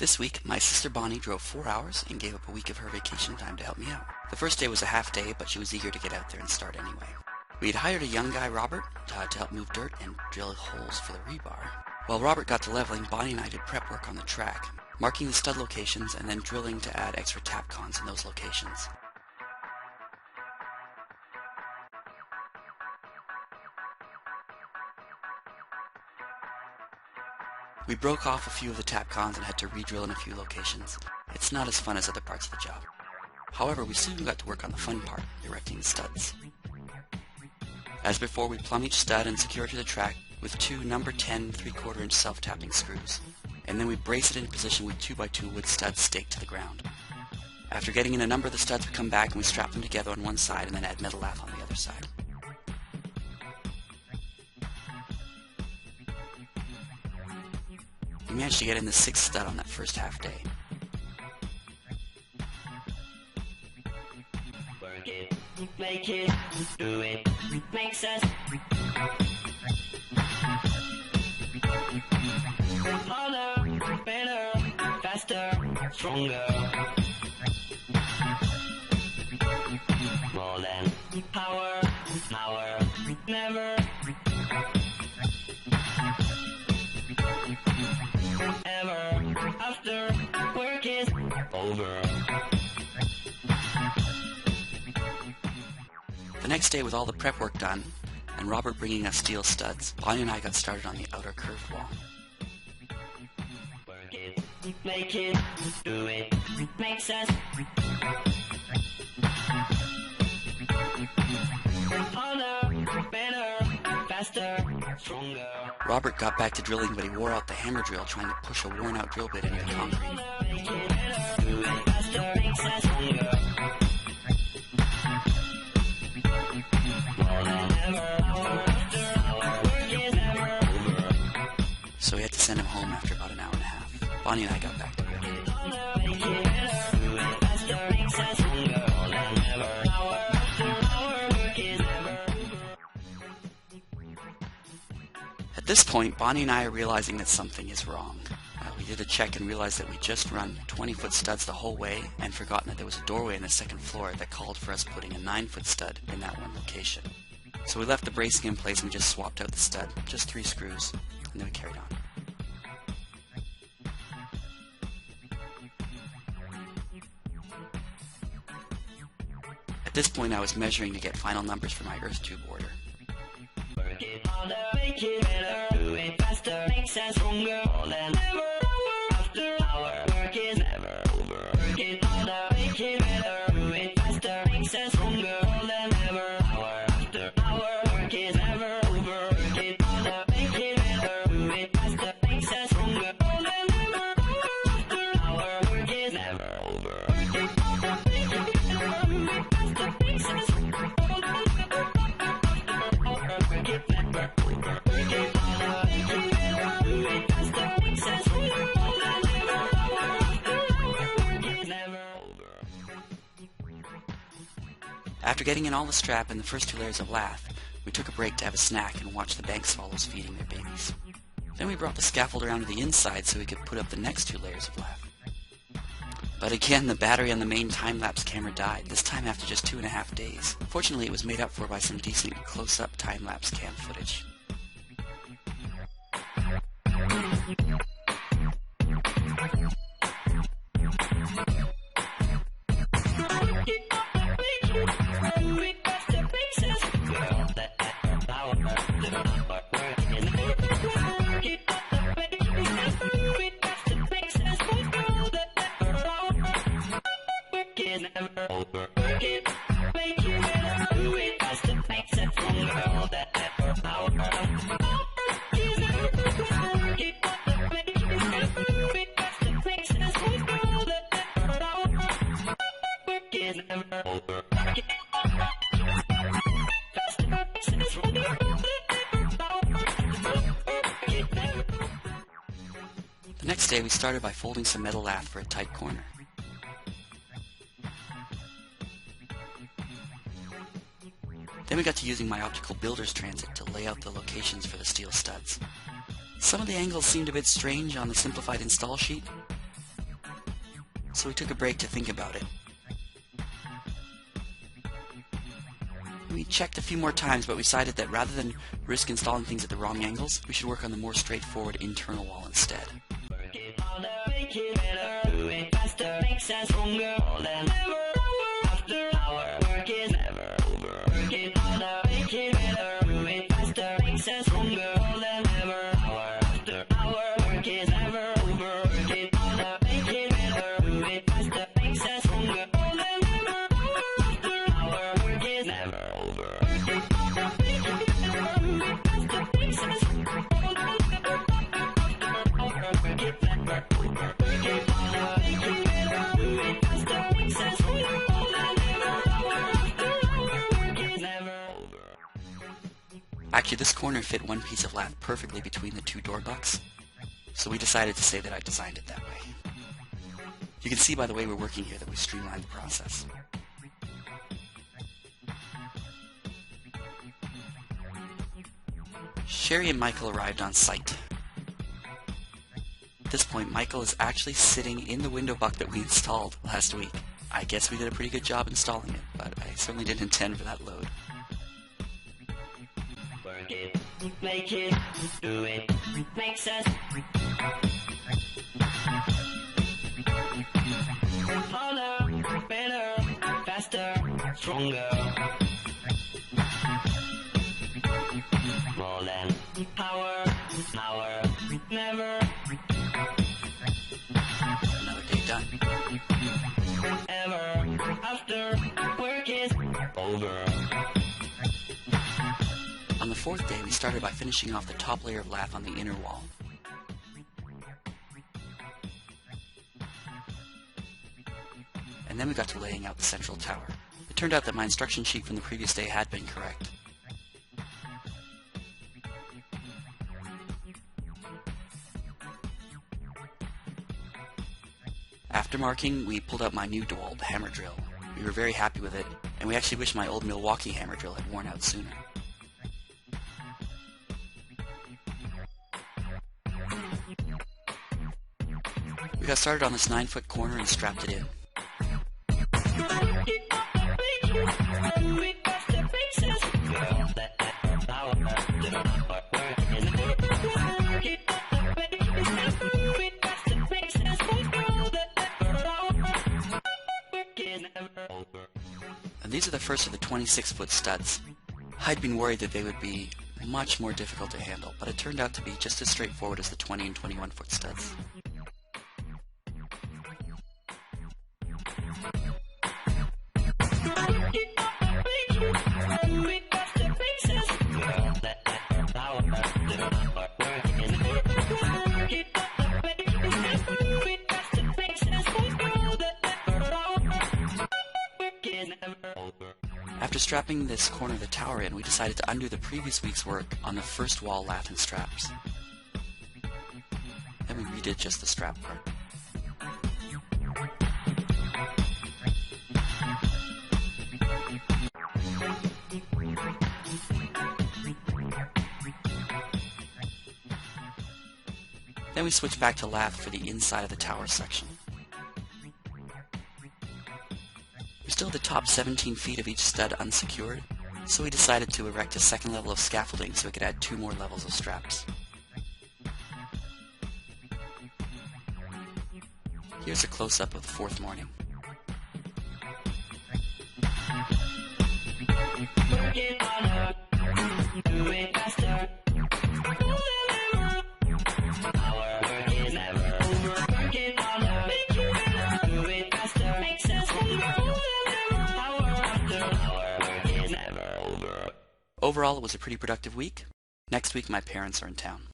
This week, my sister Bonnie drove 4 hours and gave up a week of her vacation time to help me out. The first day was a half day, but she was eager to get out there and start anyway. We had hired a young guy, Robert, to help move dirt and drill holes for the rebar. While Robert got to leveling, Bonnie and I did prep work on the track, marking the stud locations and then drilling to add extra tap cons in those locations. We broke off a few of the tap cons and had to re-drill in a few locations. It's not as fun as other parts of the job. However, we soon got to work on the fun part, erecting the studs. As before, we plumb each stud and secure it to the track with two number 10 3/4 inch self-tapping screws, and then we brace it into position with 2x2 wood studs staked to the ground. After getting in a number of the studs, we come back and we strap them together on one side and then add metal lath on the other side. We managed to get in the 6th stud on that first half day. Work it, make it, do it, makes us harder, better, faster, stronger. More than power, never. Ever after work is over. The next day, with all the prep work done, and Robert bringing us steel studs, Bonnie and I got started on the outer curved wall. Work it, make it, do it, makes us harder, better, faster, stronger. Robert got back to drilling, but he wore out the hammer drill trying to push a worn-out drill bit into the concrete. So we had to send him home after about an hour and a half. Bonnie and I got back together. At this point, Bonnie and I are realizing that something is wrong. We did a check and realized that we just run 20-foot studs the whole way and forgotten that there was a doorway in the second floor that called for us putting a 9-foot stud in that one location. So we left the bracing in place and we just swapped out the stud, just 3 screws, and then we carried on. At this point, I was measuring to get final numbers for my earth tube order. Work it harder, make it better, do it faster, makes us stronger, more than ever. After hour, work is never over. Work it harder, make it better, do it faster, makes us stronger, more than ever. Hour after hour, work is never over. Work it harder, make it better, do it faster, makes us stronger, more than ever. After hour, work is never over. Work it harder, make it better, do it faster, makes us stronger, more than ever. Work it never over. Work it harder, make it better, do it faster, makes us stronger, more than ever. Work it never over. After getting in all the strap and the first 2 layers of lath, we took a break to have a snack and watch the bank swallows feeding their babies. Then we brought the scaffold around to the inside so we could put up the next 2 layers of lath. But again, the battery on the main time-lapse camera died, this time after just 2.5 days. Fortunately, it was made up for by some decent close-up time-lapse cam footage. The next day we started by folding some metal lath for a tight corner. Then we got to using my optical builder's transit to lay out the locations for the steel studs. Some of the angles seemed a bit strange on the simplified install sheet, so we took a break to think about it. We checked a few more times, but we decided that rather than risk installing things at the wrong angles, we should work on the more straightforward internal wall instead. Actually, this corner fit one piece of lath perfectly between the two door bucks, so we decided to say that I designed it that way. You can see by the way we're working here that we streamlined the process. Sherry and Michael arrived on site. At this point, Michael is actually sitting in the window buck that we installed last week. I guess we did a pretty good job installing it, but I certainly didn't intend for that load. Work it, make it, do it, makes us harder, better, faster, stronger. More than power, power, never. Another day done. Ever after work is over. On the fourth day, we started by finishing off the top layer of lath on the inner wall. And then we got to laying out the central tower. It turned out that my instruction sheet from the previous day had been correct. After marking, we pulled out my new DeWalt hammer drill. We were very happy with it, and we actually wish my old Milwaukee hammer drill had worn out sooner. We got started on this 9-foot corner and strapped it in. And these are the first of the 26-foot studs. I'd been worried that they would be much more difficult to handle, but it turned out to be just as straightforward as the 20 and 21-foot studs. After strapping this corner of the tower in, we decided to undo the previous week's work on the first wall lath and straps. Then we redid just the strap part. Then we switched back to lath for the inside of the tower section. We still had the top 17 feet of each stud unsecured, so we decided to erect a second level of scaffolding so we could add 2 more levels of straps. Here's a close-up of the 4th morning. Overall, it was a pretty productive week. Next week, my parents are in town.